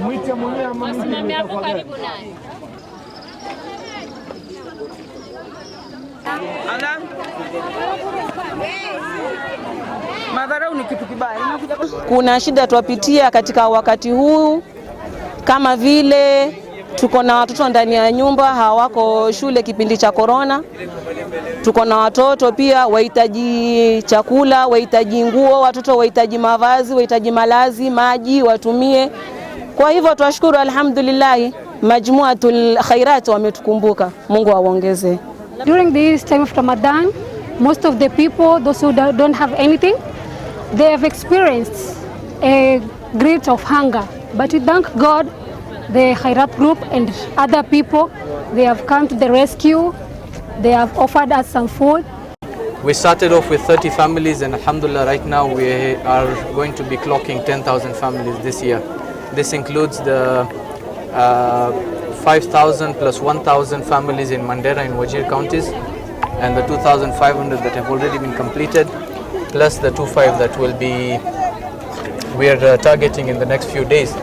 Mwite mwenyewe ama mimi hapo karibu naye. Ala. Madharau ni kitu kibaya. Kuna shida tuwapitia katika wakati huu, kama vile tuko na watoto ndani ya nyumba hawako shule kipindi cha corona. Tuko na watoto pia wahitaji chakula, wahitaji nguo, watoto wahitaji mavazi, wahitaji malazi, maji watumie. Kwa hivyo tunashukuru alhamdulillah, Majmuatul Khairat wametukumbuka. Mungu awaongeze. During this time of Ramadan, most of the people, those who don't have anything, they have experienced a great of hunger. But we thank God, the Khairat group and other people, they have come to the rescue. They have offered us some food. We started off with 30 families and alhamdulillah right now we are going to be clocking 10,000 families this year. This includes the 5,000 plus 1,000 families in Mandera and Wajir counties and the 2,500 that have already been completed plus the 25 that we are targeting in the next few days.